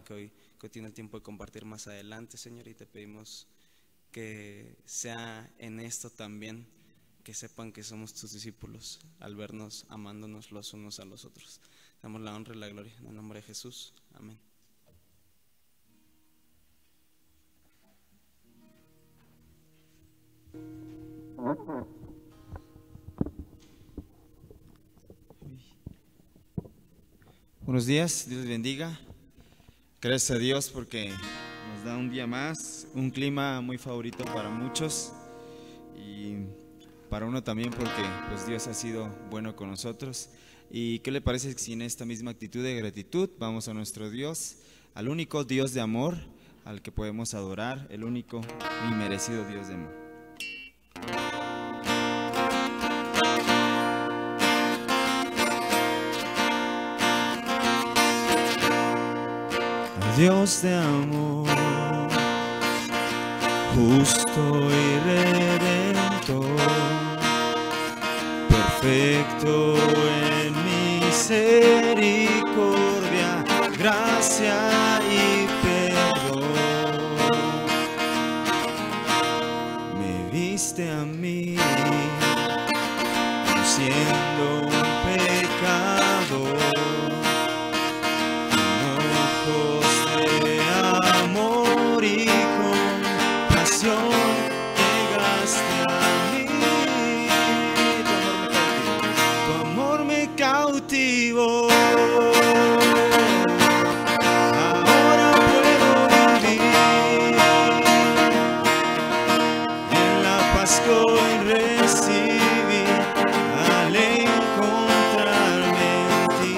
que hoy tiene el tiempo de compartir más adelante, Señor, y te pedimos que sea en esto también, que sepan que somos tus discípulos al vernos amándonos los unos a los otros. Damos la honra y la gloria en el nombre de Jesús. Amén. Buenos días, Dios les bendiga. Gracias a Dios porque nos da un día más, un clima muy favorito para muchos y para uno también porque pues Dios ha sido bueno con nosotros. ¿Y qué le parece si en esta misma actitud de gratitud vamos a nuestro Dios, al único Dios de amor, al que podemos adorar, el único y merecido Dios de amor? Dios de amor, justo y redentor, perfecto en misericordia, gracia y perdón. Me viste a mí, siendo un pecador, de amor y compasión llegaste a mí. Tu amor me cautivó. Ahora puedo vivir en la paz que hoy recibí al encontrarme en ti.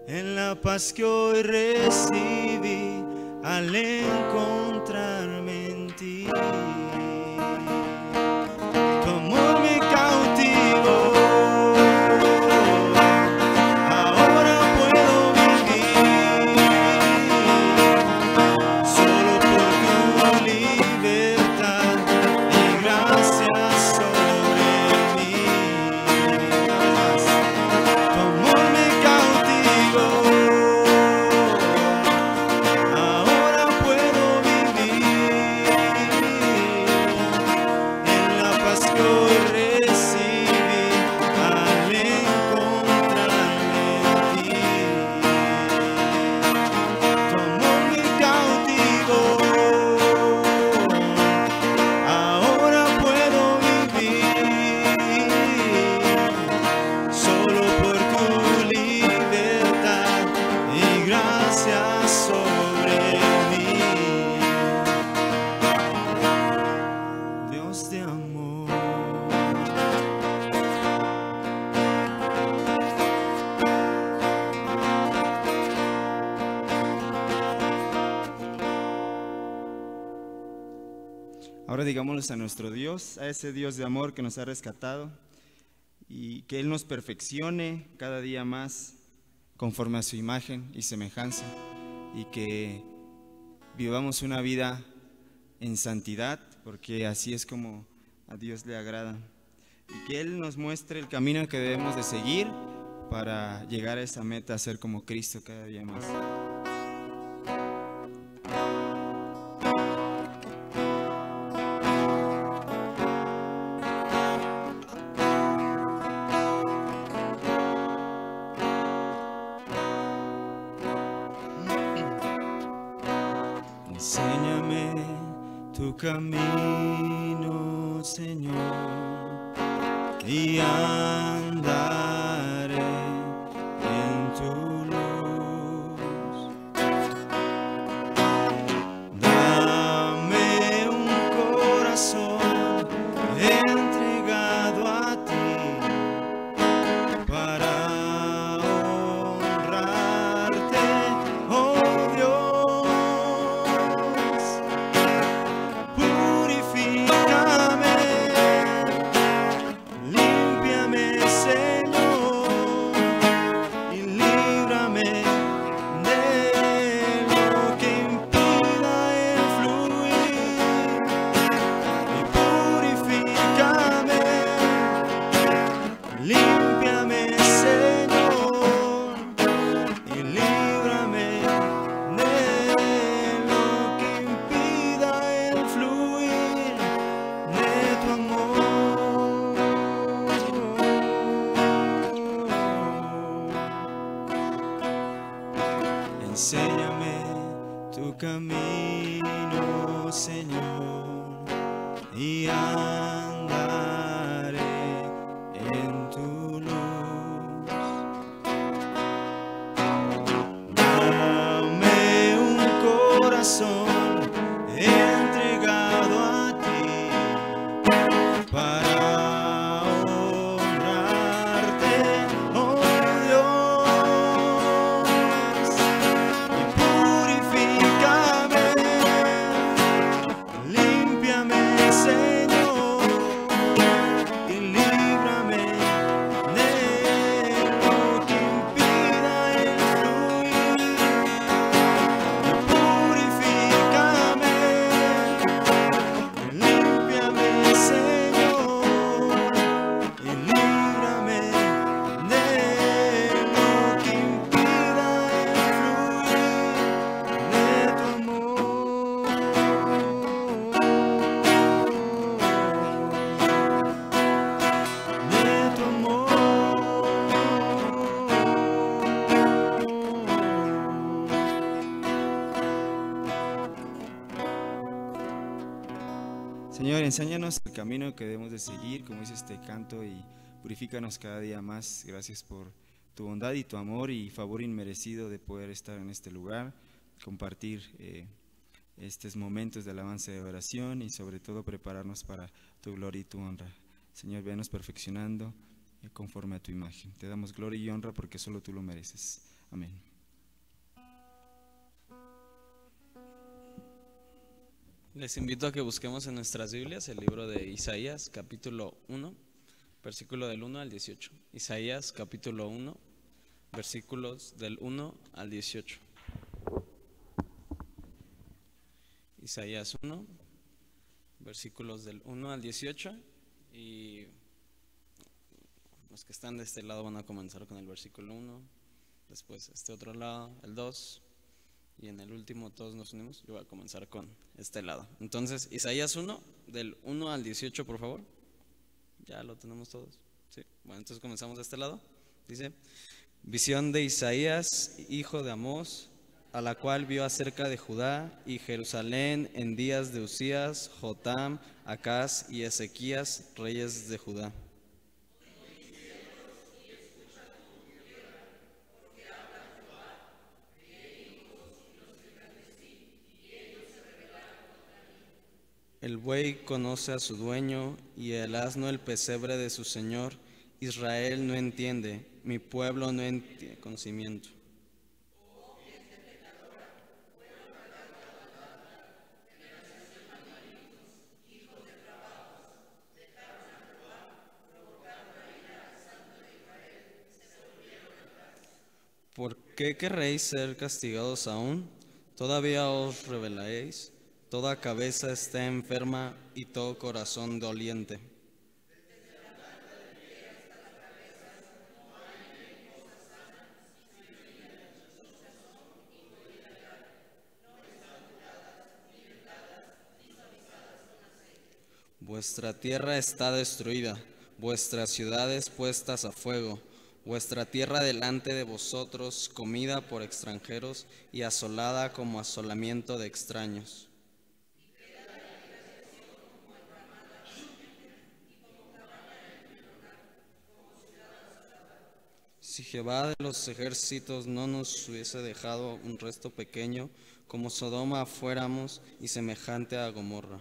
en la paz que hoy recibí al encontrarme en ti. Tu amor me cautivó, ahora puedo vivir solo por tu libertad y gracia sobre mí. Tu amor me cautivó, ahora puedo vivir en la paz que hoy recibí al encontrarme en ti. Tu amor me cautivó, ahora puedo vivir solo por tu libertad y gracia sobre mí. Dios de amor, ahora digámosles a nuestro Dios, a ese Dios de amor que nos ha rescatado, y que Él nos perfeccione cada día más conforme a su imagen y semejanza, y que vivamos una vida en santidad, porque así es como a Dios le agrada, y que Él nos muestre el camino que debemos de seguir para llegar a esa meta, a ser como Cristo cada día más. Enséñame tu camino, Señor, y andaré en tu luz. Dame un corazón entregado a ti para honrarte, oh Dios. Purifícame, límpiame, Señor, y líbrame de lo que impida el fluir. Y purifícame, límpiame, Señor, y líbrame de lo que impida el fluir de tu amor. Enséñame tu camino, Señor, y andaré en tu luz. Dame un corazón entregado a ti para honrarte, oh Dios. Y purifícame, límpiame, Señor, y líbrame de lo que impida el fluir. Y purifícame, límpiame, Señor, y líbrame de lo que impida el fluir de tu amor. De tu amor. Señor, enséñanos el camino que debemos de seguir, como dice este canto, y purifícanos cada día más. Gracias por tu bondad y tu amor y favor inmerecido de poder estar en este lugar, compartir estos momentos de alabanza y de oración, y sobre todo prepararnos para tu gloria y tu honra. Señor, véanos perfeccionando conforme a tu imagen. Te damos gloria y honra porque solo tú lo mereces. Amén. Les invito a que busquemos en nuestras Biblias el libro de Isaías, capítulo 1, versículo del 1 al 18. Isaías, capítulo 1, versículos del 1 al 18. Isaías 1, versículos del 1 al 18. Y los que están de este lado van a comenzar con el versículo 1, después este otro lado, el 2. Y en el último todos nos unimos. Yo voy a comenzar con este lado. Entonces, Isaías 1, del 1 al 18, por favor. Ya lo tenemos todos. Sí. Bueno, entonces comenzamos de este lado. Dice: visión de Isaías, hijo de Amós, a la cual vio acerca de Judá y Jerusalén en días de Usías, Jotam, Acaz y Ezequías, reyes de Judá. El buey conoce a su dueño y el asno el pesebre de su señor. Israel no entiende, mi pueblo no entiende conocimiento. ¿Por qué querréis ser castigados aún? ¿Todavía os rebelaréis? Toda cabeza está enferma y todo corazón doliente. Vuestra tierra está destruida, vuestras ciudades puestas a fuego, vuestra tierra delante de vosotros, comida por extranjeros y asolada como asolamiento de extraños. Si Jehová de los ejércitos no nos hubiese dejado un resto pequeño, como Sodoma fuéramos y semejante a Gomorra.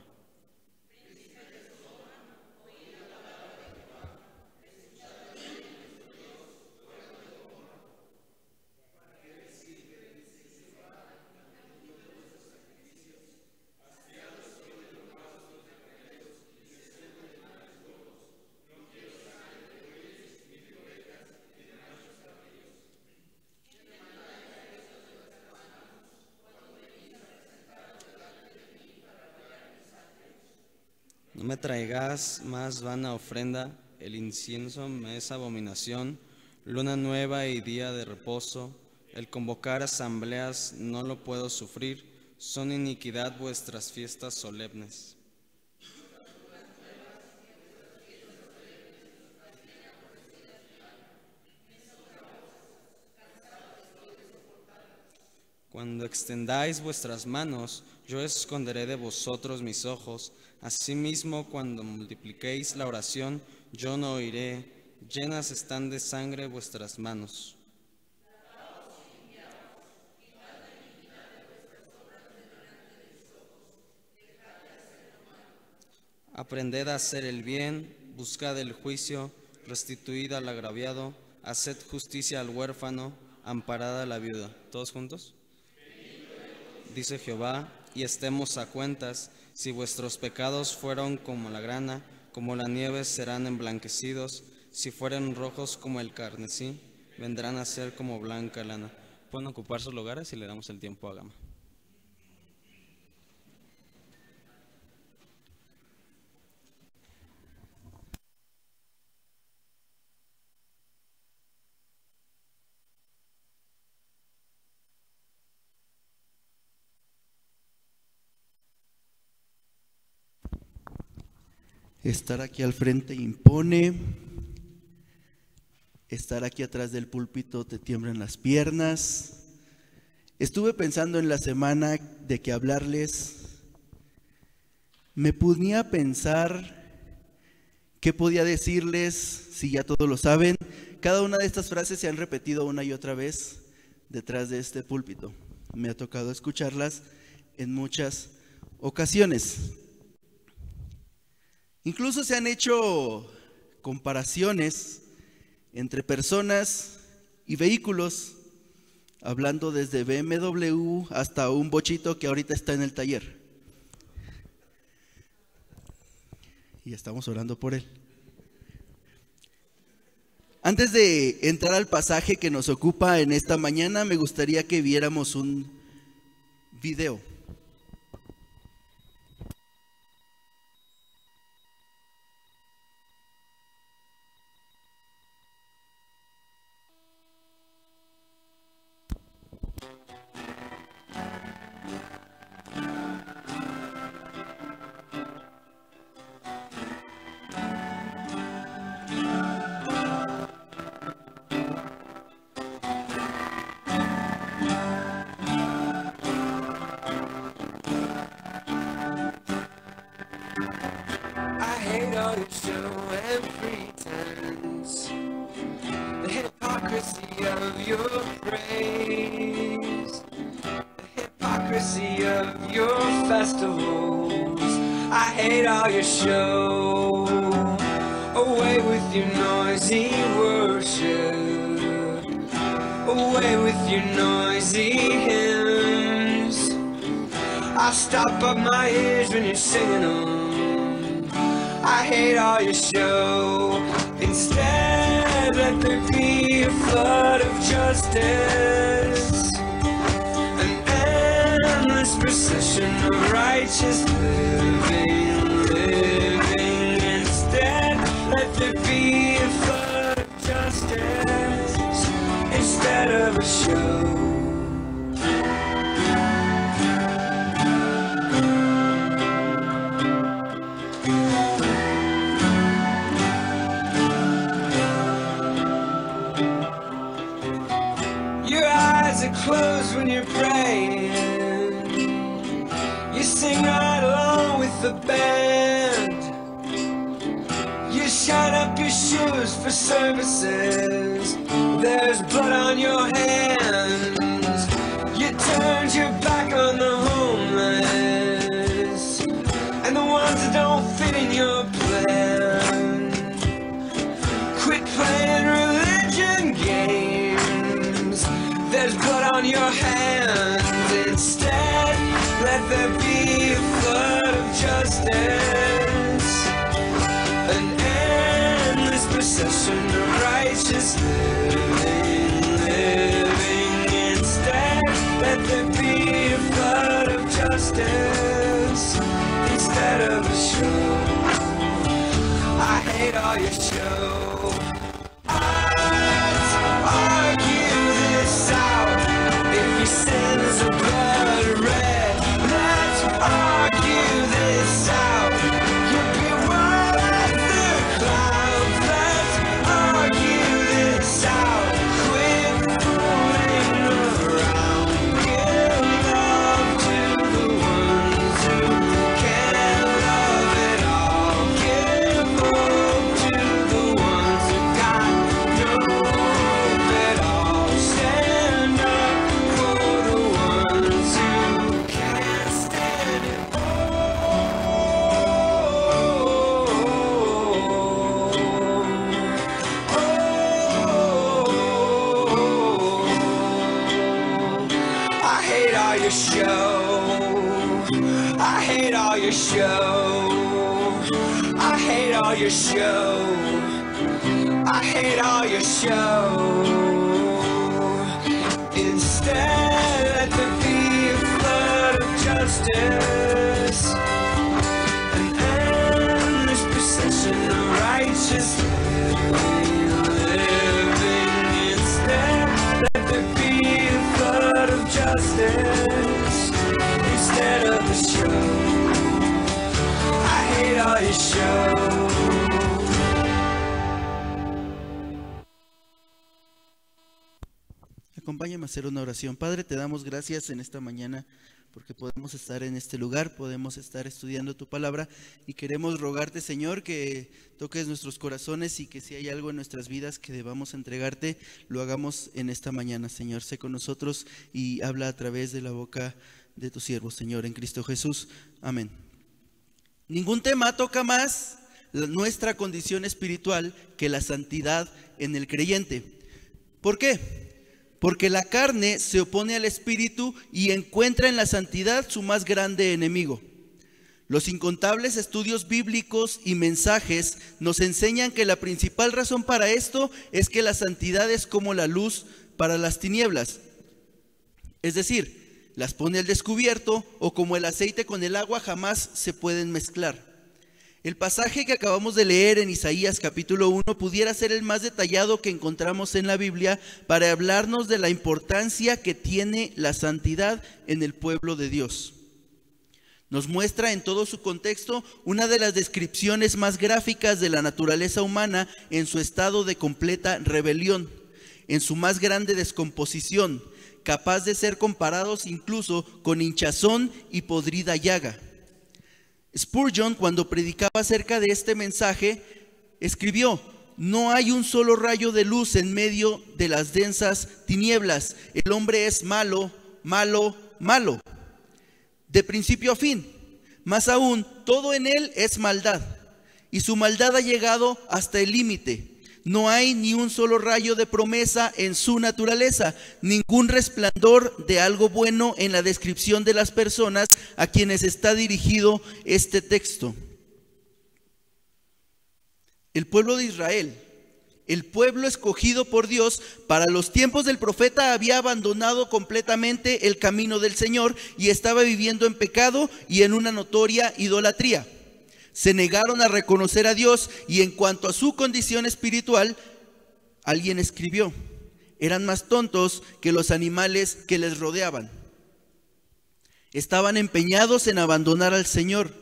No me traigas más vana ofrenda, el incienso me es abominación, luna nueva y día de reposo, el convocar asambleas no lo puedo sufrir, son iniquidad vuestras fiestas solemnes. Cuando extendáis vuestras manos, yo esconderé de vosotros mis ojos. Asimismo, cuando multipliquéis la oración, yo no oiré. Llenas están de sangre vuestras manos. Aprended a hacer el bien, buscad el juicio, restituid al agraviado, haced justicia al huérfano, amparad a la viuda. ¿Todos juntos? Dice Jehová, y estemos a cuentas. Si vuestros pecados fueron como la grana, como la nieve serán emblanquecidos. Si fueren rojos como el carmesí, vendrán a ser como blanca lana. Pueden ocupar sus lugares y le damos el tiempo a Gama. Estar aquí al frente impone, estar aquí atrás del púlpito te tiemblan las piernas. Estuve pensando en la semana de qué hablarles, me ponía a pensar qué podía decirles si ya todos lo saben. Cada una de estas frases se han repetido una y otra vez detrás de este púlpito. Me ha tocado escucharlas en muchas ocasiones. Incluso se han hecho comparaciones entre personas y vehículos. hablando desde BMW hasta un bochito que ahorita está en el taller. Y estamos orando por él. Antes de entrar al pasaje que nos ocupa en esta mañana, me gustaría que viéramos un video. Stop up my ears when you're singing them. I hate all your show. Instead, let there be a flood of justice, an endless procession of righteous living. Instead, let there be a flood of justice instead of a show. Close when you're praying. You sing right along with the band. You shine up your shoes for services. There's blood on your hands. You turned your back on the homeless and the ones that don't fit in your plan. Quit playing religion games. There's blood on your hands. Instead, let there be a flood of justice, an endless procession of righteous living. Instead, let there be a flood of justice instead of a show. I hate all your show. Sins of blood red. Let's argue this out. You'll be wild as the clouds. Let's argue this out. Quit fooling around. Give love to the ones who can't love it all. Give hope to the ones who got no hope at all. Stand up. I hate all your show. I hate all your show. I hate all your show. Instead, let there be a flood of justice, an endless procession of righteous living. Instead, let there be a flood of justice instead of the show. I hate all your show. Acompáñame a hacer una oración. Padre, te damos gracias en esta mañana porque podemos estar en este lugar, podemos estar estudiando tu palabra y queremos rogarte, Señor, que toques nuestros corazones y que si hay algo en nuestras vidas que debamos entregarte, lo hagamos en esta mañana, Señor. Sé con nosotros y habla a través de la boca de tu siervo, Señor, en Cristo Jesús. Amén. Ningún tema toca más nuestra condición espiritual que la santidad en el creyente. ¿Por qué? porque la carne se opone al espíritu y encuentra en la santidad su más grande enemigo. Los incontables estudios bíblicos y mensajes nos enseñan que la principal razón para esto es que la santidad es como la luz para las tinieblas. Es decir, las pone al descubierto, o como el aceite con el agua jamás se pueden mezclar. El pasaje que acabamos de leer en Isaías capítulo 1 pudiera ser el más detallado que encontramos en la Biblia para hablarnos de la importancia que tiene la santidad en el pueblo de Dios. Nos muestra en todo su contexto una de las descripciones más gráficas de la naturaleza humana en su estado de completa rebelión, en su más grande descomposición, capaz de ser comparados incluso con hinchazón y podrida llaga. Spurgeon, cuando predicaba acerca de este mensaje, escribió: no hay un solo rayo de luz en medio de las densas tinieblas. El hombre es malo, malo, malo, de principio a fin. Más aún, todo en él es maldad, y su maldad ha llegado hasta el límite. No hay ni un solo rayo de promesa en su naturaleza, ningún resplandor de algo bueno en la descripción de las personas a quienes está dirigido este texto. El pueblo de Israel, el pueblo escogido por Dios para los tiempos del profeta, había abandonado completamente el camino del Señor y estaba viviendo en pecado y en una notoria idolatría. Se negaron a reconocer a Dios, y en cuanto a su condición espiritual, alguien escribió: eran más tontos que los animales que les rodeaban. Estaban empeñados en abandonar al Señor,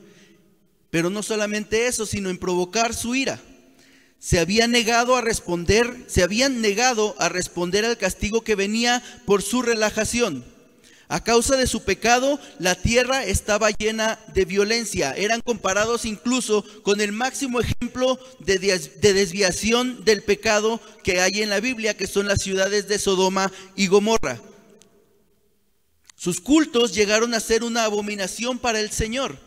pero no solamente eso, sino en provocar su ira. Se habían negado a responder al castigo que venía por su relajación. A causa de su pecado, la tierra estaba llena de violencia. Eran comparados incluso con el máximo ejemplo de desviación del pecado que hay en la Biblia, que son las ciudades de Sodoma y Gomorra. Sus cultos llegaron a ser una abominación para el Señor,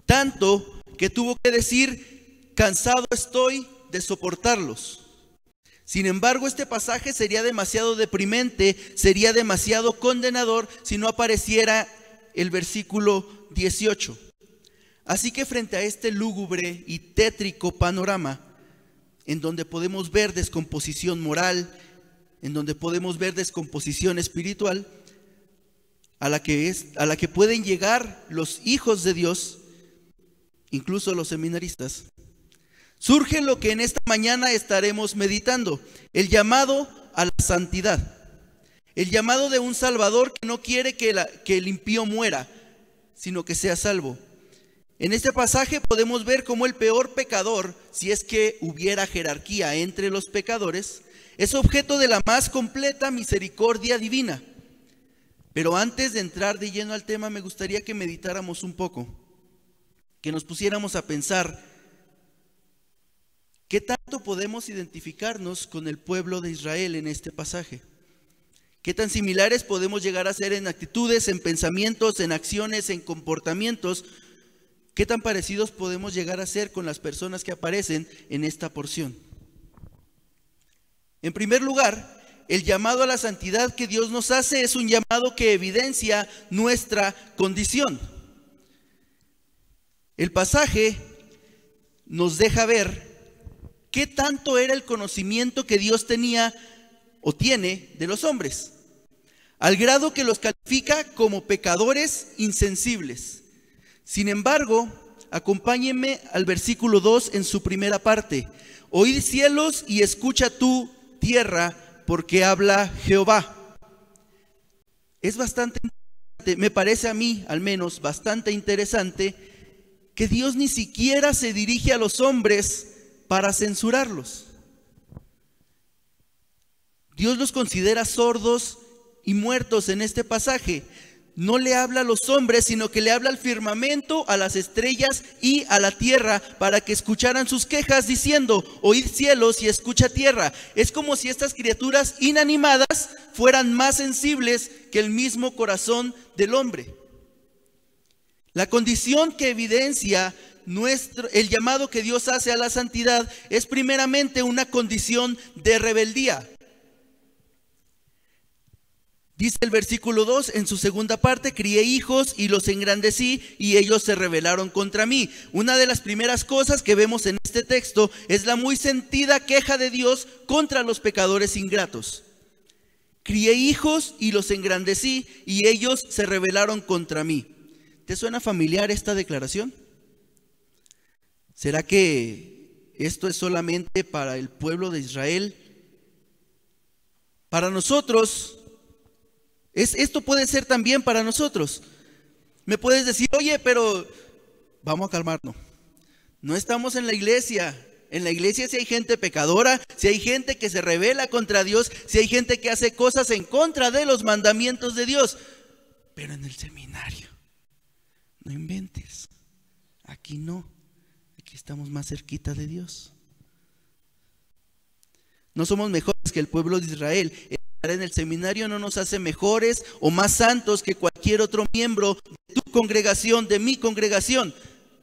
tanto que tuvo que decir: cansado estoy de soportarlos. Sin embargo, este pasaje sería demasiado deprimente, sería demasiado condenador si no apareciera el versículo 18. Así que frente a este lúgubre y tétrico panorama, en donde podemos ver descomposición moral, en donde podemos ver descomposición espiritual, a la que pueden llegar los hijos de Dios, incluso los seminaristas, surge lo que en esta mañana estaremos meditando: el llamado a la santidad. El llamado de un Salvador que no quiere que el impío muera, sino que sea salvo. En este pasaje podemos ver cómo el peor pecador, si es que hubiera jerarquía entre los pecadores, es objeto de la más completa misericordia divina. Pero antes de entrar de lleno al tema, me gustaría que meditáramos un poco, que nos pusiéramos a pensar: ¿qué tanto podemos identificarnos con el pueblo de Israel en este pasaje? ¿Qué tan similares podemos llegar a ser en actitudes, en pensamientos, en acciones, en comportamientos? ¿Qué tan parecidos podemos llegar a ser con las personas que aparecen en esta porción? En primer lugar, el llamado a la santidad que Dios nos hace es un llamado que evidencia nuestra condición. El pasaje nos deja ver qué tanto era el conocimiento que Dios tenía o tiene de los hombres, al grado que los califica como pecadores insensibles. Sin embargo, acompáñenme al versículo 2 en su primera parte: oíd cielos y escucha tú tierra, porque habla Jehová. Es bastante interesante, me parece a mí al menos bastante interesante, que Dios ni siquiera se dirige a los hombres para censurarlos. Dios los considera sordos y muertos en este pasaje. No le habla a los hombres, sino que le habla al firmamento, a las estrellas y a la tierra, para que escucharan sus quejas, diciendo: oíd cielos y escucha tierra. Es como si estas criaturas inanimadas fueran más sensibles que el mismo corazón del hombre. La condición que evidencia el llamado que Dios hace a la santidad es primeramente una condición de rebeldía. Dice el versículo 2 en su segunda parte: crié hijos y los engrandecí y ellos se rebelaron contra mí. Una de las primeras cosas que vemos en este texto es la muy sentida queja de Dios contra los pecadores ingratos. Crié hijos y los engrandecí y ellos se rebelaron contra mí. ¿Te suena familiar esta declaración? ¿Será que esto es solamente para el pueblo de Israel? Para nosotros, esto puede ser también para nosotros. Me puedes decir: oye, pero vamos a calmarnos. No estamos en la iglesia. En la iglesia si hay gente pecadora, si hay gente que se rebela contra Dios, si hay gente que hace cosas en contra de los mandamientos de Dios. Pero en el seminario, no inventes. Aquí no. Aquí estamos más cerquita de Dios. No somos mejores que el pueblo de Israel. Estar en el seminario no nos hace mejores o más santos que cualquier otro miembro de tu congregación, de mi congregación,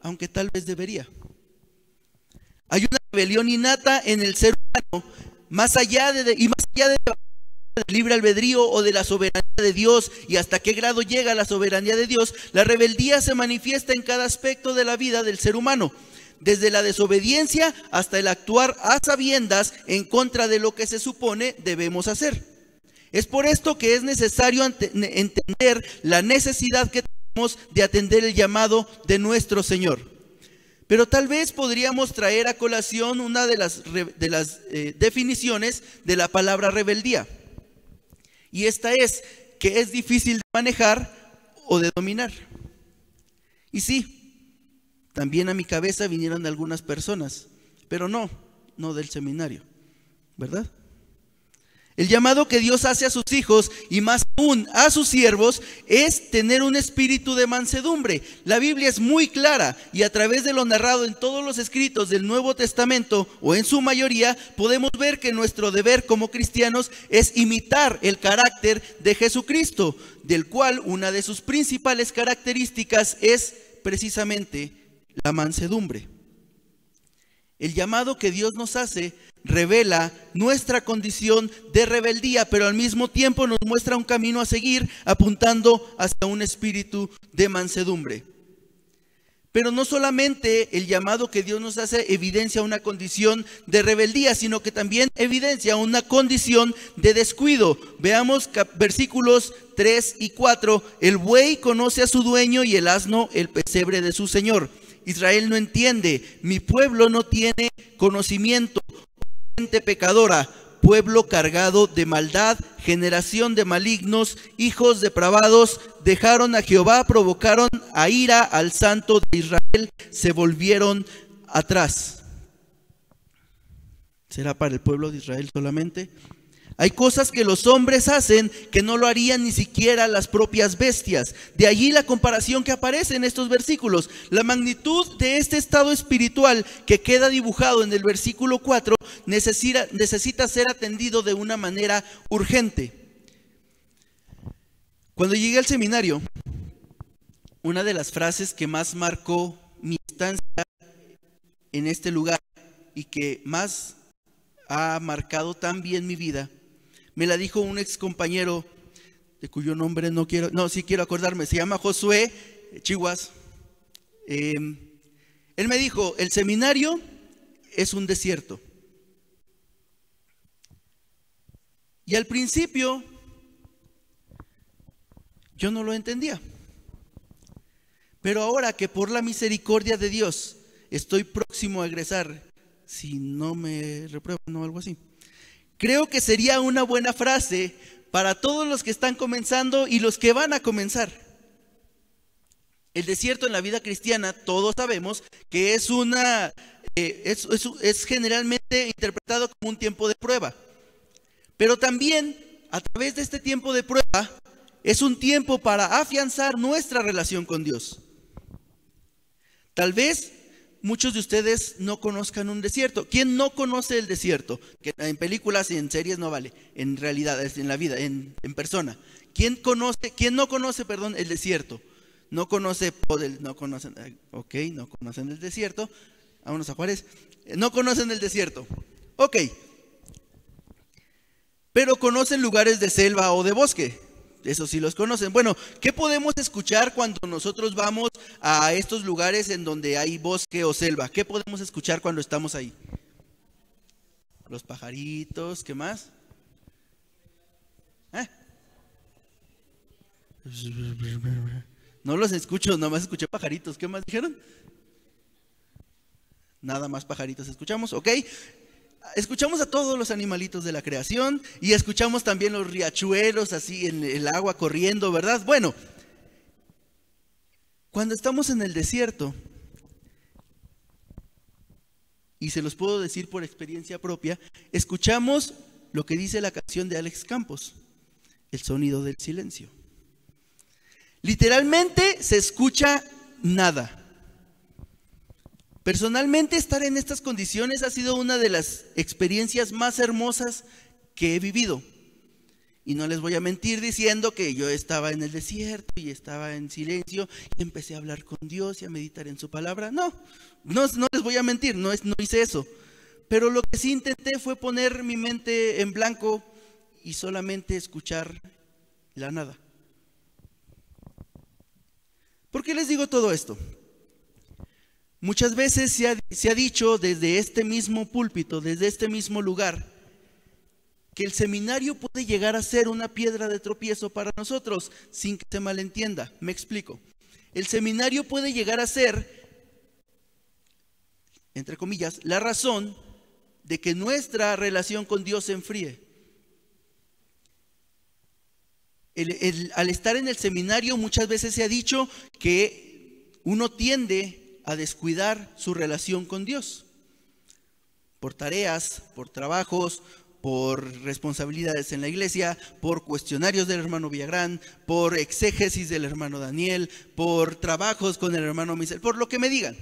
aunque tal vez debería. Hay una rebelión innata en el ser humano, más allá del libre albedrío o de la soberanía de Dios. ¿Y hasta qué grado llega la soberanía de Dios? La rebeldía se manifiesta en cada aspecto de la vida del ser humano, desde la desobediencia hasta el actuar a sabiendas en contra de lo que se supone debemos hacer. Es por esto que es necesario entender la necesidad que tenemos de atender el llamado de nuestro Señor. Pero tal vez podríamos traer a colación una de las definiciones de la palabra rebeldía. Y esta es que es difícil de manejar o de dominar. Y sí, también a mi cabeza vinieron algunas personas, pero no del seminario, ¿verdad? El llamado que Dios hace a sus hijos y más aún a sus siervos es tener un espíritu de mansedumbre. La Biblia es muy clara y a través de lo narrado en todos los escritos del Nuevo Testamento o en su mayoría podemos ver que nuestro deber como cristianos es imitar el carácter de Jesucristo, del cual una de sus principales características es precisamente la mansedumbre. El llamado que Dios nos hace revela nuestra condición de rebeldía, pero al mismo tiempo nos muestra un camino a seguir apuntando hacia un espíritu de mansedumbre. Pero no solamente el llamado que Dios nos hace evidencia una condición de rebeldía, sino que también evidencia una condición de descuido. Veamos versículos 3 y 4. El buey conoce a su dueño y el asno el pesebre de su señor. Israel no entiende, mi pueblo no tiene conocimiento. Gente pecadora, pueblo cargado de maldad, generación de malignos, hijos depravados, dejaron a Jehová, provocaron a ira al Santo de Israel, se volvieron atrás. ¿Será para el pueblo de Israel solamente? Hay cosas que los hombres hacen que no lo harían ni siquiera las propias bestias. De allí la comparación que aparece en estos versículos. La magnitud de este estado espiritual que queda dibujado en el versículo 4 necesita ser atendido de una manera urgente. Cuando llegué al seminario, una de las frases que más marcó mi estancia en este lugar y que más ha marcado también mi vida, me la dijo un ex compañero de cuyo nombre sí quiero acordarme, se llama Josué Chihuas. Él me dijo: el seminario es un desierto. Y al principio yo no lo entendía. Pero ahora que por la misericordia de Dios estoy próximo a egresar, si no me reprueban o algo así, creo que sería una buena frase para todos los que están comenzando y los que van a comenzar. El desierto en la vida cristiana, todos sabemos que es generalmente interpretado como un tiempo de prueba. Pero también, a través de este tiempo de prueba, es un tiempo para afianzar nuestra relación con Dios. Tal vez muchos de ustedes no conozcan un desierto. ¿Quién no conoce el desierto? Que en películas y en series no vale, en realidad, en la vida, en persona. ¿Quién no conoce el desierto? No conocen el desierto. Vámonos a Juárez. No conocen el desierto. Ok. Pero conocen lugares de selva o de bosque. Eso sí los conocen. Bueno, ¿qué podemos escuchar cuando nosotros vamos a estos lugares en donde hay bosque o selva? ¿Qué podemos escuchar cuando estamos ahí? Los pajaritos, ¿qué más? No los escucho, nada más escuché pajaritos. ¿Qué más dijeron? Nada más pajaritos escuchamos, ¿ok? Escuchamos a todos los animalitos de la creación y escuchamos también los riachuelos así en el agua corriendo, ¿verdad? Bueno, cuando estamos en el desierto, y se los puedo decir por experiencia propia, escuchamos lo que dice la canción de Alex Campos, el sonido del silencio. Literalmente se escucha nada. Personalmente, estar en estas condiciones ha sido una de las experiencias más hermosas que he vivido. Y no les voy a mentir diciendo que yo estaba en el desierto y estaba en silencio y empecé a hablar con Dios y a meditar en su palabra. No les voy a mentir, no hice eso. Pero lo que sí intenté fue poner mi mente en blanco y solamente escuchar la nada. ¿Por qué les digo todo esto? Muchas veces se ha dicho desde este mismo púlpito, desde este mismo lugar, que el seminario puede llegar a ser una piedra de tropiezo para nosotros, sin que se malentienda. Me explico. El seminario puede llegar a ser, entre comillas, la razón de que nuestra relación con Dios se enfríe. Al estar en el seminario muchas veces se ha dicho que uno tiende a descuidar su relación con Dios por tareas, por trabajos, por responsabilidades en la iglesia, por cuestionarios del hermano Villagrán, por exégesis del hermano Daniel, por trabajos con el hermano Misael, por lo que me digan.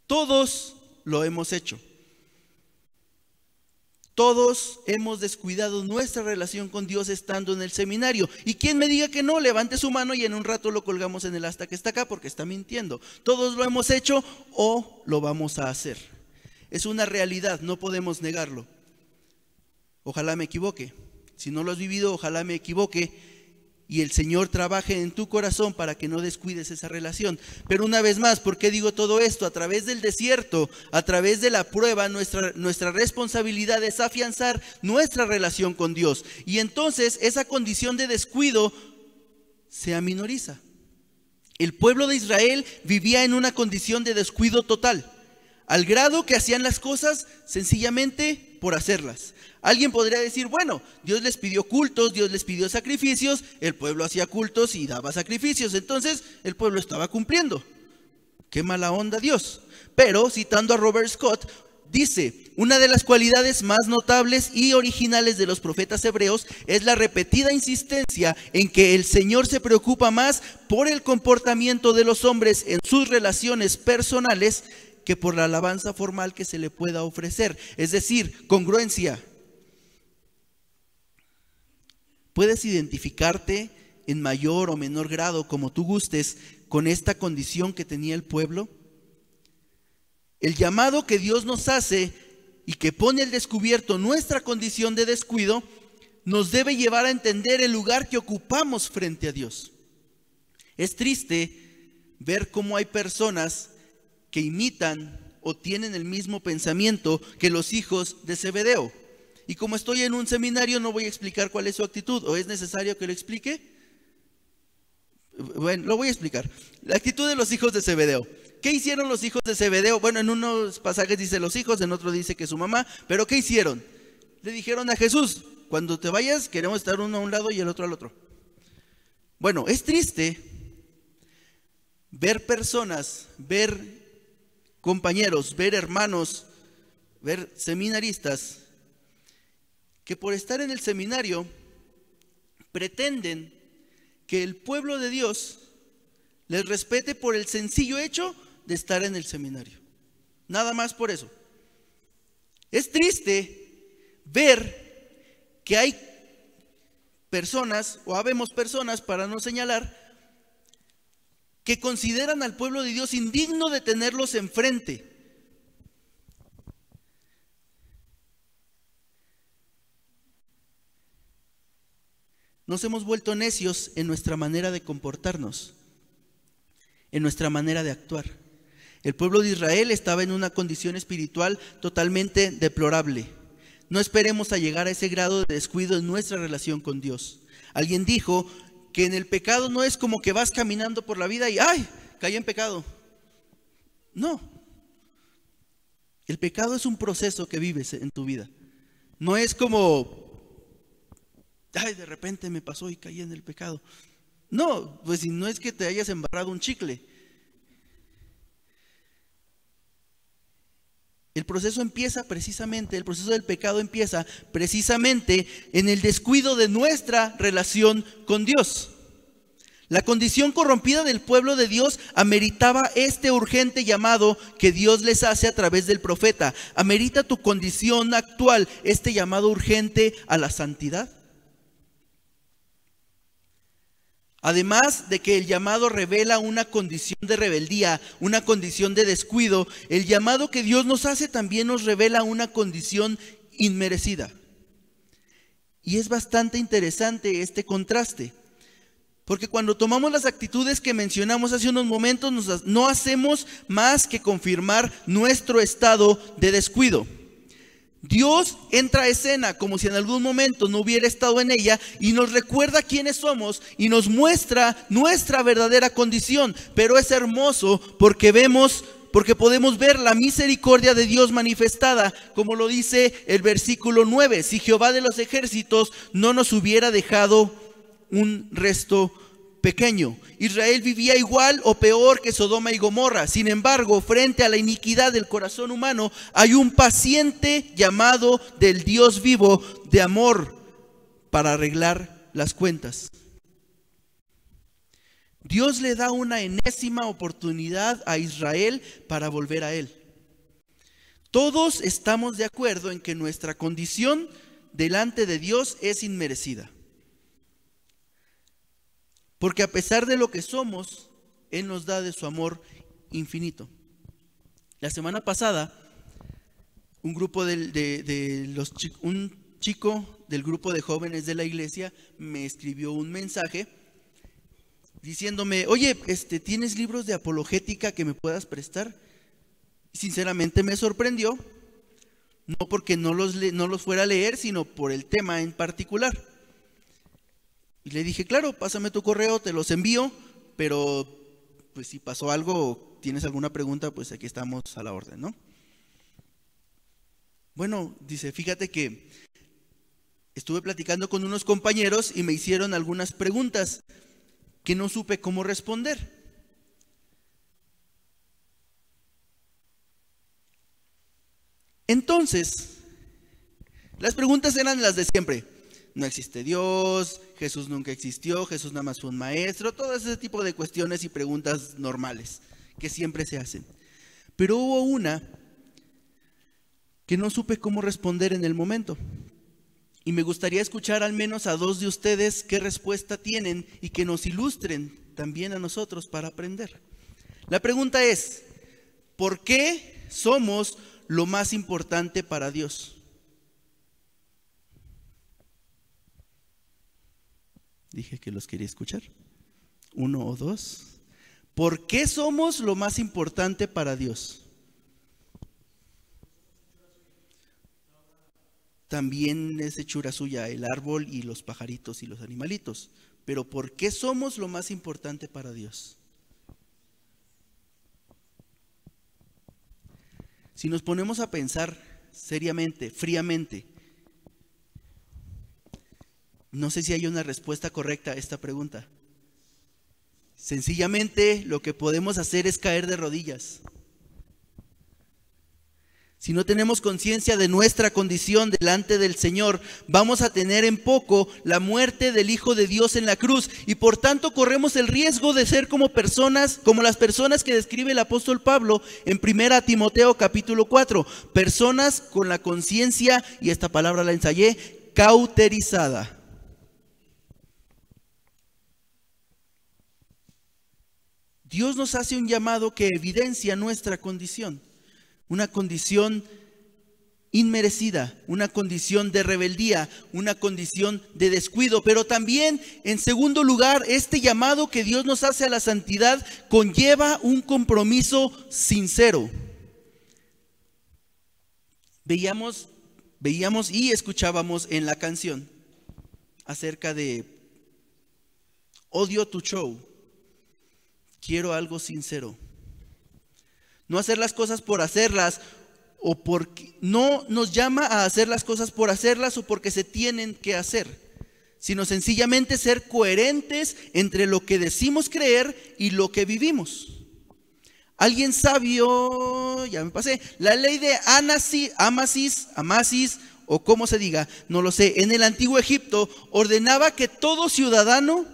Todos lo hemos hecho. Todos hemos descuidado nuestra relación con Dios estando en el seminario. Y quien me diga que no, levante su mano y en un rato lo colgamos en el asta que está acá porque está mintiendo. Todos lo hemos hecho o lo vamos a hacer. Es una realidad, no podemos negarlo. Ojalá me equivoque. Si no lo has vivido, ojalá me equivoque y el Señor trabaje en tu corazón para que no descuides esa relación. Pero una vez más, ¿por qué digo todo esto? A través del desierto, a través de la prueba, nuestra responsabilidad es afianzar nuestra relación con Dios. Y entonces esa condición de descuido se aminoriza. El pueblo de Israel vivía en una condición de descuido total, al grado que hacían las cosas sencillamente por hacerlas. Alguien podría decir, bueno, Dios les pidió cultos, Dios les pidió sacrificios, el pueblo hacía cultos y daba sacrificios, entonces el pueblo estaba cumpliendo. Qué mala onda Dios. Pero, citando a Robert Scott, dice, una de las cualidades más notables y originales de los profetas hebreos es la repetida insistencia en que el Señor se preocupa más por el comportamiento de los hombres en sus relaciones personales que por la alabanza formal que se le pueda ofrecer. Es decir, congruencia. Puedes identificarte en mayor o menor grado, como tú gustes, con esta condición que tenía el pueblo. El llamado que Dios nos hace y que pone al descubierto nuestra condición de descuido, nos debe llevar a entender el lugar que ocupamos frente a Dios. Es triste ver cómo hay personas que imitan o tienen el mismo pensamiento que los hijos de Zebedeo. Y como estoy en un seminario, no voy a explicar cuál es su actitud. ¿O es necesario que lo explique? Bueno, lo voy a explicar. La actitud de los hijos de Zebedeo. ¿Qué hicieron los hijos de Zebedeo? Bueno, en unos pasajes dice los hijos, en otro dice que su mamá. ¿Pero qué hicieron? Le dijeron a Jesús, cuando te vayas, queremos estar uno a un lado y el otro al otro. Bueno, es triste ver personas, ver compañeros, ver hermanos, ver seminaristas, que por estar en el seminario pretenden que el pueblo de Dios les respete por el sencillo hecho de estar en el seminario. Nada más por eso. Es triste ver que hay personas, o habemos personas, para no señalar, que consideran al pueblo de Dios indigno de tenerlos enfrente. Nos hemos vuelto necios en nuestra manera de comportarnos, en nuestra manera de actuar. El pueblo de Israel estaba en una condición espiritual totalmente deplorable. No esperemos a llegar a ese grado de descuido en nuestra relación con Dios. Alguien dijo que en el pecado no es como que vas caminando por la vida y ¡ay! Caí en pecado. No. El pecado es un proceso que vives en tu vida. No es como ¡ay! De repente me pasó y caí en el pecado. No, pues si no es que te hayas embarrado un chicle. El proceso del pecado empieza precisamente en el descuido de nuestra relación con Dios. La condición corrompida del pueblo de Dios ameritaba este urgente llamado que Dios les hace a través del profeta. ¿Amerita tu condición actual este llamado urgente a la santidad? Además de que el llamado revela una condición de rebeldía, una condición de descuido, el llamado que Dios nos hace también nos revela una condición inmerecida. Y es bastante interesante este contraste, porque cuando tomamos las actitudes que mencionamos hace unos momentos, no hacemos más que confirmar nuestro estado de descuido. Dios entra a escena como si en algún momento no hubiera estado en ella y nos recuerda quiénes somos y nos muestra nuestra verdadera condición. Pero es hermoso porque podemos ver la misericordia de Dios manifestada, como lo dice el versículo 9. Si Jehová de los ejércitos no nos hubiera dejado un resto pequeño. Israel vivía igual o peor que Sodoma y Gomorra. Sin embargo, frente a la iniquidad del corazón humano, hay un paciente llamado del Dios vivo de amor para arreglar las cuentas. Dios le da una enésima oportunidad a Israel para volver a Él. Todos estamos de acuerdo en que nuestra condición delante de Dios es inmerecida. Porque a pesar de lo que somos, Él nos da de su amor infinito. La semana pasada, un chico del grupo de jóvenes de la iglesia me escribió un mensaje diciéndome, oye, ¿tienes libros de apologética que me puedas prestar? Sinceramente me sorprendió, no porque no los fuera a leer, sino por el tema en particular. Y le dije, claro, pásame tu correo, te los envío, pero pues si pasó algo o tienes alguna pregunta, pues aquí estamos a la orden, ¿no? Bueno, dice, fíjate que estuve platicando con unos compañeros y me hicieron algunas preguntas que no supe cómo responder. Entonces, las preguntas eran las de siempre. No existe Dios, Jesús nunca existió, Jesús nada más fue un maestro, todo ese tipo de cuestiones y preguntas normales que siempre se hacen. Pero hubo una que no supe cómo responder en el momento. Y me gustaría escuchar al menos a dos de ustedes qué respuesta tienen y que nos ilustren también a nosotros para aprender. La pregunta es, ¿por qué somos lo más importante para Dios? Dije que los quería escuchar. Uno o dos. ¿Por qué somos lo más importante para Dios? También es hechura suya el árbol y los pajaritos y los animalitos. Pero ¿por qué somos lo más importante para Dios? Si nos ponemos a pensar seriamente, fríamente, no sé si hay una respuesta correcta a esta pregunta. Sencillamente lo que podemos hacer es caer de rodillas. Si no tenemos conciencia de nuestra condición delante del Señor, vamos a tener en poco la muerte del Hijo de Dios en la cruz y por tanto corremos el riesgo de ser como las personas que describe el apóstol Pablo en 1 Timoteo capítulo 4, personas con la conciencia, y esta palabra la ensayé, cauterizada. Dios nos hace un llamado que evidencia nuestra condición, una condición inmerecida, una condición de rebeldía, una condición de descuido. Pero también, en segundo lugar, este llamado que Dios nos hace a la santidad conlleva un compromiso sincero. Veíamos y escuchábamos en la canción acerca de odio tu show, quiero algo sincero. No hacer las cosas por hacerlas, o porque no nos llama a hacer las cosas por hacerlas o porque se tienen que hacer, sino sencillamente ser coherentes entre lo que decimos creer y lo que vivimos. Alguien sabio, ya me pasé, la ley de Amasis, o como se diga, no lo sé, en el antiguo Egipto ordenaba que todo ciudadano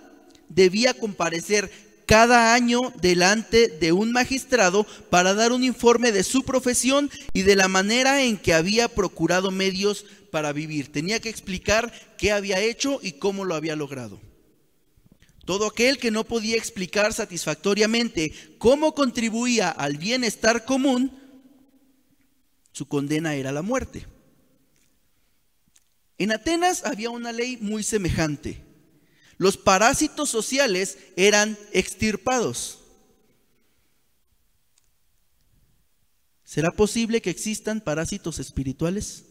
debía comparecer cada año delante de un magistrado para dar un informe de su profesión y de la manera en que había procurado medios para vivir. Tenía que explicar qué había hecho y cómo lo había logrado. Todo aquel que no podía explicar satisfactoriamente cómo contribuía al bienestar común, su condena era la muerte. En Atenas había una ley muy semejante. Los parásitos sociales eran extirpados. ¿Será posible que existan parásitos espirituales?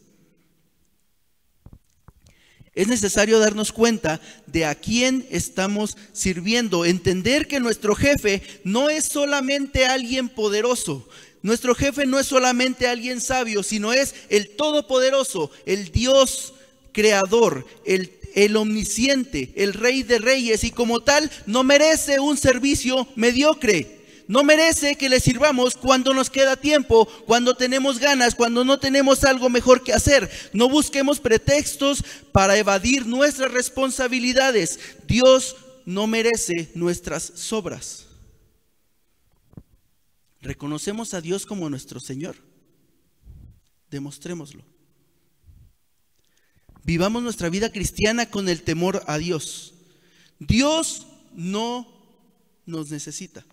Es necesario darnos cuenta de a quién estamos sirviendo, entender que nuestro jefe no es solamente alguien poderoso, nuestro jefe no es solamente alguien sabio, sino es el Todopoderoso, el Dios creador, el omnisciente, el Rey de Reyes, y como tal no merece un servicio mediocre. No merece que le sirvamos cuando nos queda tiempo, cuando tenemos ganas, cuando no tenemos algo mejor que hacer. No busquemos pretextos para evadir nuestras responsabilidades. Dios no merece nuestras sobras. ¿Reconocemos a Dios como nuestro Señor? Demostrémoslo. Vivamos nuestra vida cristiana con el temor a Dios. Dios no nos necesita.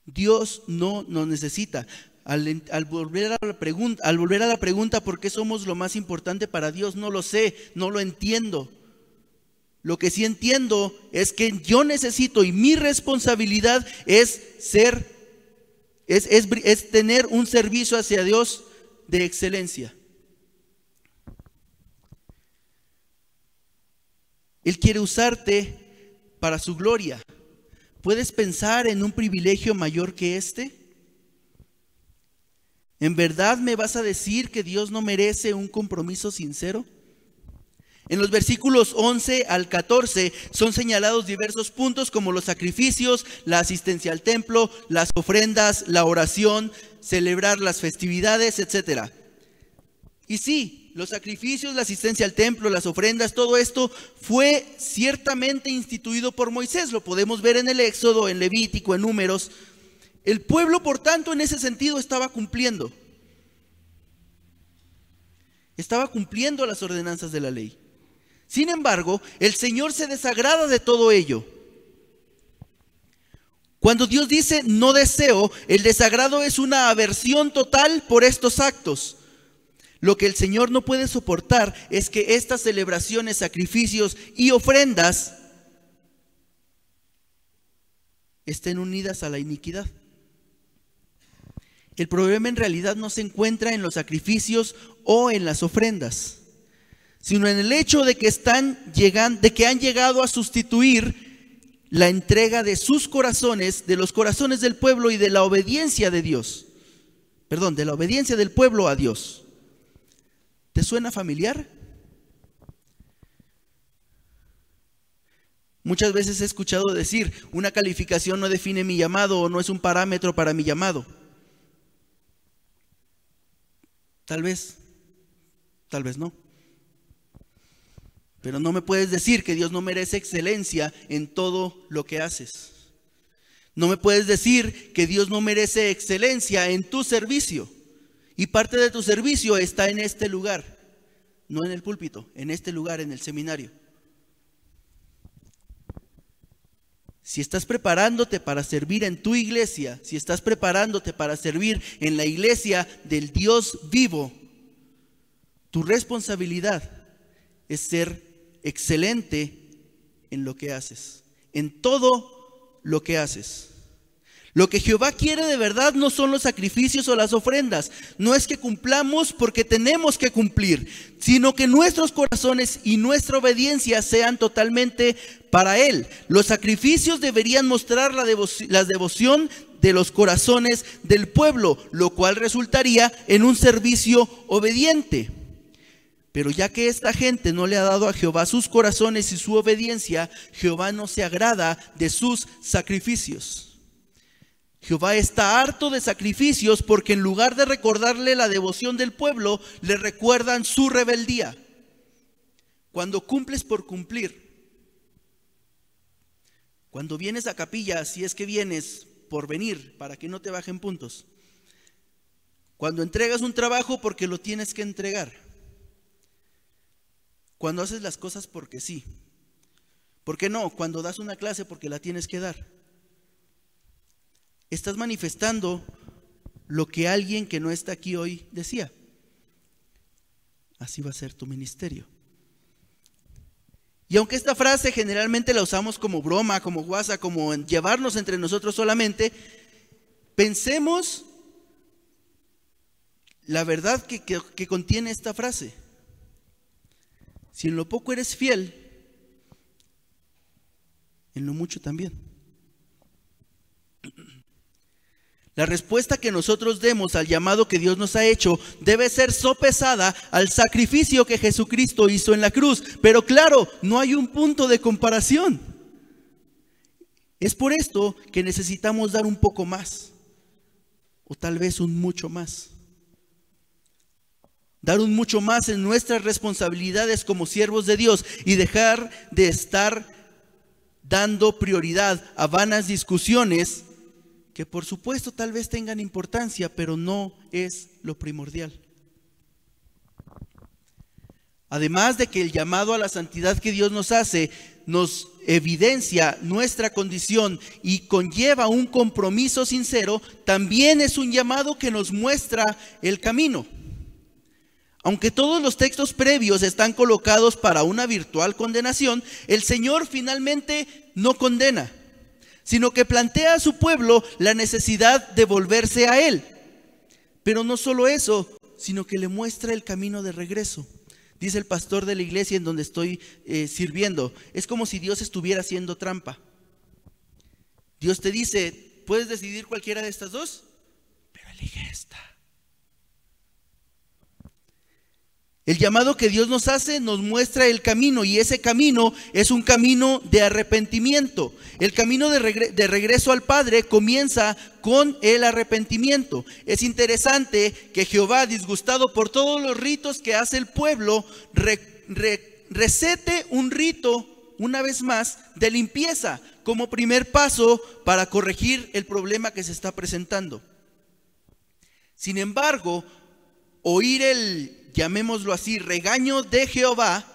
Dios no nos necesita. Al volver a la pregunta ¿por qué somos lo más importante para Dios? No lo sé, no lo entiendo. Lo que sí entiendo es que yo necesito, y mi responsabilidad es tener un servicio hacia Dios de excelencia. Él quiere usarte para su gloria. ¿Puedes pensar en un privilegio mayor que este? ¿En verdad me vas a decir que Dios no merece un compromiso sincero? En los versículos 11 al 14 son señalados diversos puntos como los sacrificios, la asistencia al templo, las ofrendas, la oración, celebrar las festividades, etc. Y sí, los sacrificios, la asistencia al templo, las ofrendas, todo esto fue ciertamente instituido por Moisés. Lo podemos ver en el Éxodo, en Levítico, en Números. El pueblo, por tanto, en ese sentido estaba cumpliendo. Estaba cumpliendo las ordenanzas de la ley. Sin embargo, el Señor se desagrada de todo ello. Cuando Dios dice no deseo, el desagrado es una aversión total por estos actos. Lo que el Señor no puede soportar es que estas celebraciones, sacrificios y ofrendas estén unidas a la iniquidad. El problema en realidad no se encuentra en los sacrificios o en las ofrendas, sino en el hecho de que han llegado a sustituir la entrega de sus corazones, de los corazones del pueblo y de la obediencia de Dios. De la obediencia del pueblo a Dios. ¿Te suena familiar? Muchas veces he escuchado decir, una calificación no define mi llamado o no es un parámetro para mi llamado. Tal vez no. Pero no me puedes decir que Dios no merece excelencia en todo lo que haces. No me puedes decir que Dios no merece excelencia en tu servicio. Y parte de tu servicio está en este lugar, no en el púlpito, en este lugar, en el seminario. Si estás preparándote para servir en tu iglesia, si estás preparándote para servir en la iglesia del Dios vivo, tu responsabilidad es ser excelente en lo que haces, en todo lo que haces. Lo que Jehová quiere de verdad no son los sacrificios o las ofrendas. No es que cumplamos porque tenemos que cumplir, sino que nuestros corazones y nuestra obediencia sean totalmente para Él. Los sacrificios deberían mostrar la devoción de los corazones del pueblo, lo cual resultaría en un servicio obediente. Pero ya que esta gente no le ha dado a Jehová sus corazones y su obediencia, Jehová no se agrada de sus sacrificios. Jehová está harto de sacrificios porque en lugar de recordarle la devoción del pueblo, le recuerdan su rebeldía. Cuando cumples por cumplir, cuando vienes a capilla, si es que vienes por venir, para que no te bajen puntos. Cuando entregas un trabajo porque lo tienes que entregar. Cuando haces las cosas porque sí. ¿Por qué no? Cuando das una clase porque la tienes que dar. Estás manifestando lo que alguien que no está aquí hoy decía. Así va a ser tu ministerio. Y aunque esta frase generalmente la usamos como broma, como guasa, como en llevarnos entre nosotros solamente, pensemos la verdad que contiene esta frase. Si en lo poco eres fiel, en lo mucho también. La respuesta que nosotros demos al llamado que Dios nos ha hecho debe ser sopesada al sacrificio que Jesucristo hizo en la cruz. Pero claro, no hay un punto de comparación. Es por esto que necesitamos dar un poco más, o tal vez un mucho más. Dar un mucho más en nuestras responsabilidades como siervos de Dios y dejar de estar dando prioridad a vanas discusiones que por supuesto tal vez tengan importancia, pero no es lo primordial. Además de que el llamado a la santidad que Dios nos hace nos evidencia nuestra condición y conlleva un compromiso sincero, también es un llamado que nos muestra el camino. Aunque todos los textos previos están colocados para una virtual condenación, el Señor finalmente no condena, sino que plantea a su pueblo la necesidad de volverse a Él. Pero no solo eso, sino que le muestra el camino de regreso. Dice el pastor de la iglesia en donde estoy sirviendo, es como si Dios estuviera haciendo trampa. Dios te dice, ¿puedes decidir cualquiera de estas dos? Pero elige esta. El llamado que Dios nos hace nos muestra el camino, y ese camino es un camino de arrepentimiento. El camino de regreso al Padre comienza con el arrepentimiento. Es interesante que Jehová, disgustado por todos los ritos que hace el pueblo, recete un rito una vez más de limpieza como primer paso para corregir el problema que se está presentando. Sin embargo, oír llamémoslo así, regaño de Jehová,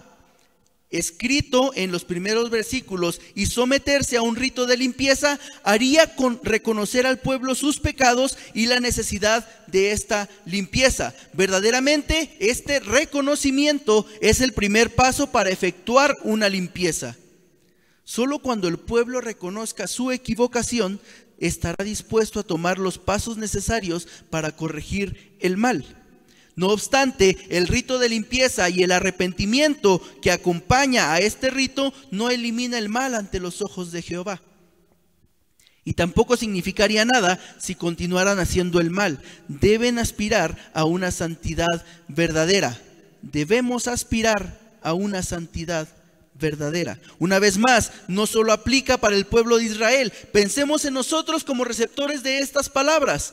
escrito en los primeros versículos, y someterse a un rito de limpieza, haría reconocer al pueblo sus pecados y la necesidad de esta limpieza. Verdaderamente, este reconocimiento es el primer paso para efectuar una limpieza. Solo cuando el pueblo reconozca su equivocación, estará dispuesto a tomar los pasos necesarios para corregir el mal. No obstante, el rito de limpieza y el arrepentimiento que acompaña a este rito no elimina el mal ante los ojos de Jehová. Y tampoco significaría nada si continuaran haciendo el mal. Deben aspirar a una santidad verdadera. Debemos aspirar a una santidad verdadera. Una vez más, no solo aplica para el pueblo de Israel. Pensemos en nosotros como receptores de estas palabras.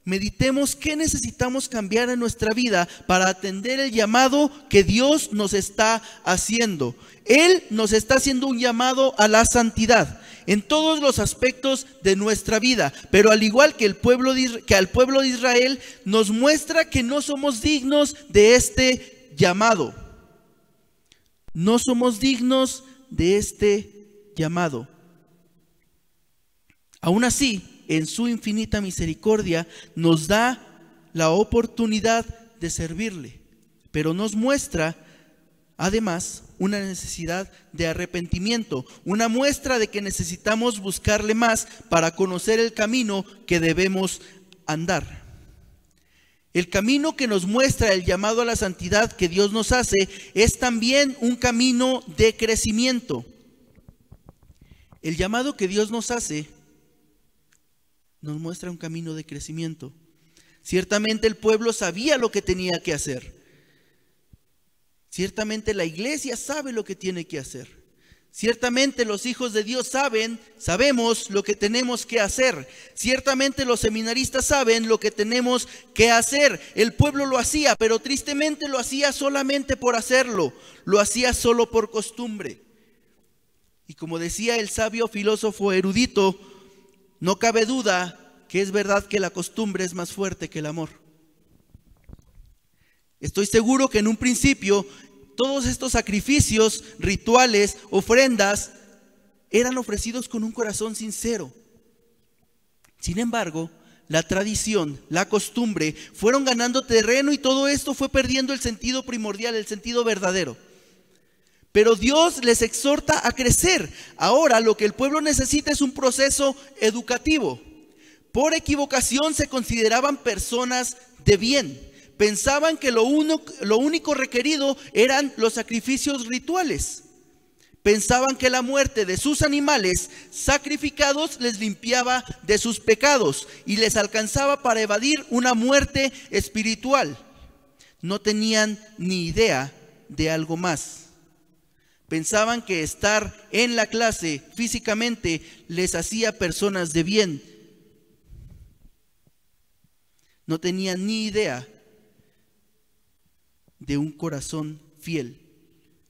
Meditemos qué necesitamos cambiar en nuestra vida para atender el llamado que Dios nos está haciendo. Él nos está haciendo un llamado a la santidad en todos los aspectos de nuestra vida, pero al igual que al pueblo de Israel, nos muestra que no somos dignos de este llamado. No somos dignos de este llamado. Aún así, en su infinita misericordia, nos da la oportunidad de servirle, pero nos muestra además una necesidad de arrepentimiento, una muestra de que necesitamos buscarle más para conocer el camino que debemos andar. El camino que nos muestra el llamado a la santidad que Dios nos hace es también un camino de crecimiento. El llamado que Dios nos hace nos muestra un camino de crecimiento. Ciertamente el pueblo sabía lo que tenía que hacer. Ciertamente la iglesia sabe lo que tiene que hacer. Ciertamente los hijos de Dios sabemos lo que tenemos que hacer. Ciertamente los seminaristas saben lo que tenemos que hacer. El pueblo lo hacía, pero tristemente lo hacía solamente por hacerlo. Lo hacía solo por costumbre. Y como decía el sabio filósofo erudito, no cabe duda que es verdad que la costumbre es más fuerte que el amor. Estoy seguro que en un principio todos estos sacrificios, rituales, ofrendas, eran ofrecidos con un corazón sincero. Sin embargo, la tradición, la costumbre, fueron ganando terreno y todo esto fue perdiendo el sentido primordial, el sentido verdadero. Pero Dios les exhorta a crecer. Ahora lo que el pueblo necesita es un proceso educativo. Por equivocación se consideraban personas de bien. Pensaban que lo único requerido eran los sacrificios rituales. Pensaban que la muerte de sus animales sacrificados les limpiaba de sus pecados y les alcanzaba para evadir una muerte espiritual. No tenían ni idea de algo más. Pensaban que estar en la clase físicamente les hacía personas de bien. No tenían ni idea de un corazón fiel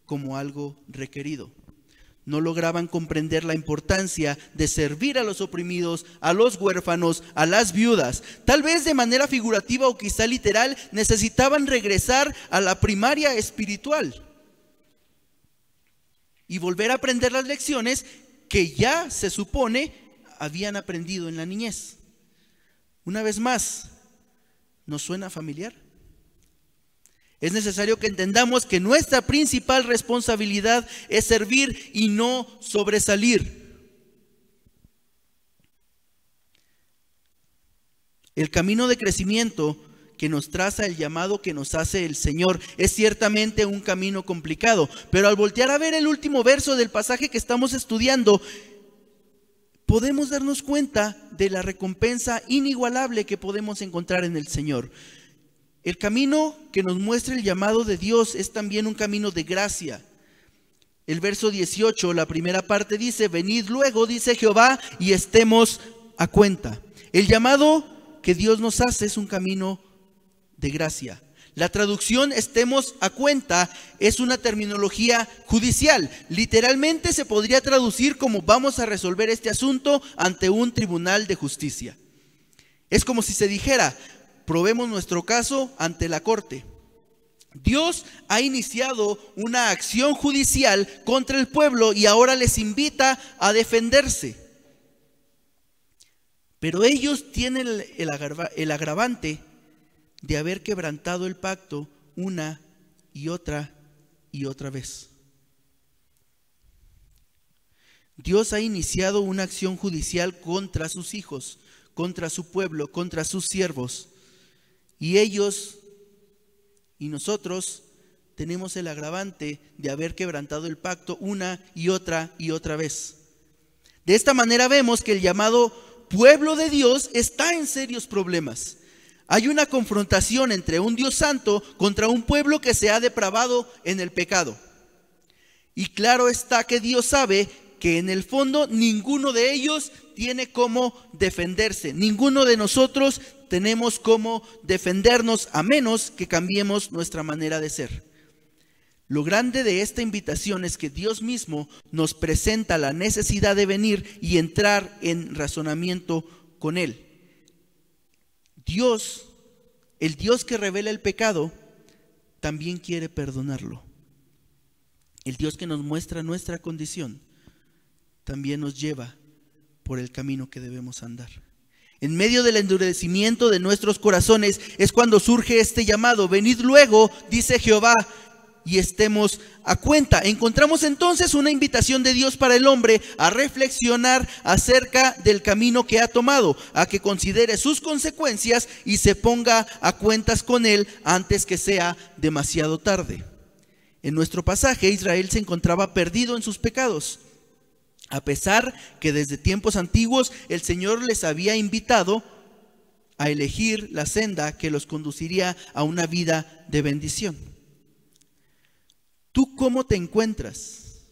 como algo requerido. No lograban comprender la importancia de servir a los oprimidos, a los huérfanos, a las viudas. Tal vez de manera figurativa o quizá literal, necesitaban regresar a la primaria espiritual y volver a aprender las lecciones que ya se supone habían aprendido en la niñez. Una vez más, ¿nos suena familiar? Es necesario que entendamos que nuestra principal responsabilidad es servir y no sobresalir. El camino de crecimiento que nos traza el llamado que nos hace el Señor es ciertamente un camino complicado, pero al voltear a ver el último verso del pasaje que estamos estudiando, podemos darnos cuenta de la recompensa inigualable que podemos encontrar en el Señor. El camino que nos muestra el llamado de Dios es también un camino de gracia. El verso 18, la primera parte dice: venid luego, dice Jehová, y estemos a cuenta. El llamado que Dios nos hace es un camino de gracia. La traducción "estemos a cuenta" es una terminología judicial. Literalmente se podría traducir como "vamos a resolver este asunto ante un tribunal de justicia". Es como si se dijera: probemos nuestro caso ante la corte. Dios ha iniciado una acción judicial contra el pueblo y ahora les invita a defenderse. Pero ellos tienen el agravante de haber quebrantado el pacto una y otra vez. Dios ha iniciado una acción judicial contra sus hijos, contra su pueblo, contra sus siervos. Y ellos y nosotros tenemos el agravante de haber quebrantado el pacto una y otra vez. De esta manera vemos que el llamado pueblo de Dios está en serios problemas. Hay una confrontación entre un Dios santo contra un pueblo que se ha depravado en el pecado. Y claro está que Dios sabe que en el fondo ninguno de ellos tiene cómo defenderse. Ninguno de nosotros tenemos cómo defendernos a menos que cambiemos nuestra manera de ser. Lo grande de esta invitación es que Dios mismo nos presenta la necesidad de venir y entrar en razonamiento con Él. Dios, el Dios que revela el pecado, también quiere perdonarlo. El Dios que nos muestra nuestra condición también nos lleva por el camino que debemos andar. En medio del endurecimiento de nuestros corazones es cuando surge este llamado. Venid luego, dice Jehová, y estemos a cuenta. Encontramos entonces una invitación de Dios para el hombre a reflexionar acerca del camino que ha tomado, a que considere sus consecuencias y se ponga a cuentas con él antes que sea demasiado tarde. En nuestro pasaje, Israel se encontraba perdido en sus pecados, a pesar que desde tiempos antiguos el Señor les había invitado a elegir la senda que los conduciría a una vida de bendición. ¿Tú cómo te encuentras?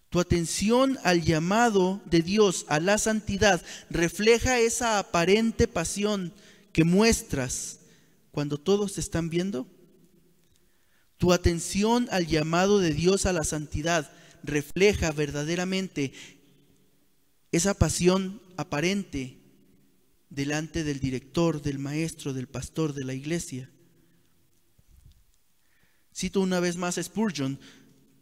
¿Tu atención al llamado de Dios a la santidad refleja esa aparente pasión que muestras cuando todos te están viendo? ¿Tu atención al llamado de Dios a la santidad refleja verdaderamente esa pasión aparente delante del director, del maestro, del pastor de la iglesia? Cito una vez más a Spurgeon,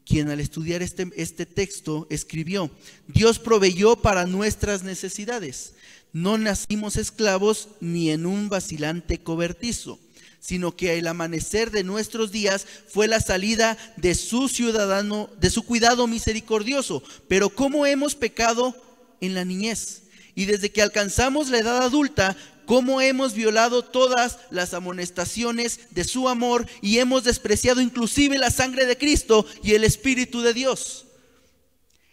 quien al estudiar este texto escribió: Dios proveyó para nuestras necesidades. No nacimos esclavos ni en un vacilante cobertizo, sino que el amanecer de nuestros días fue la salida de su cuidado misericordioso. Pero ¿cómo hemos pecado en la niñez? Y desde que alcanzamos la edad adulta, ¿cómo hemos violado todas las amonestaciones de su amor y hemos despreciado inclusive la sangre de Cristo y el Espíritu de Dios?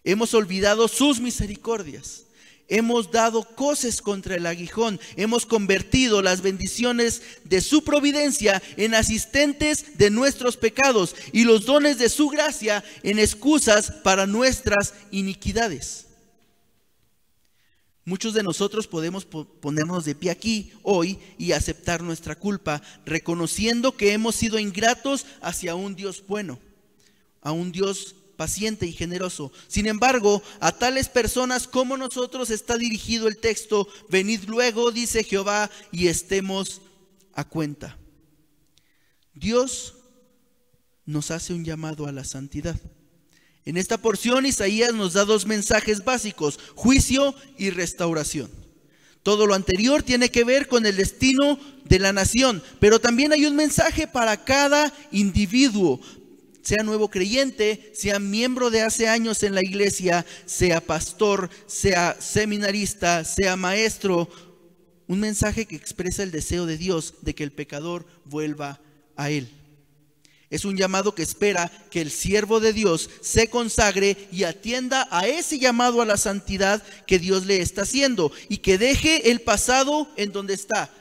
Hemos olvidado sus misericordias. Hemos dado coces contra el aguijón. Hemos convertido las bendiciones de su providencia en asistentes de nuestros pecados y los dones de su gracia en excusas para nuestras iniquidades. Muchos de nosotros podemos ponernos de pie aquí hoy y aceptar nuestra culpa, reconociendo que hemos sido ingratos hacia un Dios bueno, a un Dios paciente y generoso. Sin embargo, a tales personas como nosotros está dirigido el texto: venid luego, dice Jehová, y estemos a cuenta. Dios nos hace un llamado a la santidad. En esta porción Isaías nos da dos mensajes básicos: juicio y restauración. Todo lo anterior tiene que ver con el destino de la nación, pero también hay un mensaje para cada individuo, sea nuevo creyente, sea miembro de hace años en la iglesia, sea pastor, sea seminarista, sea maestro. Un mensaje que expresa el deseo de Dios de que el pecador vuelva a Él. Es un llamado que espera que el siervo de Dios se consagre y atienda a ese llamado a la santidad que Dios le está haciendo y que deje el pasado en donde está,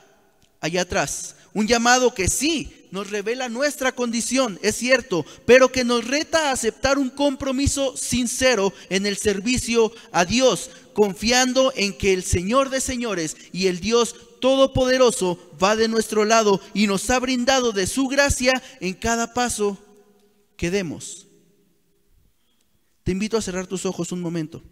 allá atrás. Un llamado que sí nos revela nuestra condición, es cierto, pero que nos reta a aceptar un compromiso sincero en el servicio a Dios, confiando en que el Señor de señores y el Dios Todopoderoso va de nuestro lado y nos ha brindado de su gracia en cada paso que demos. Te invito a cerrar tus ojos un momento.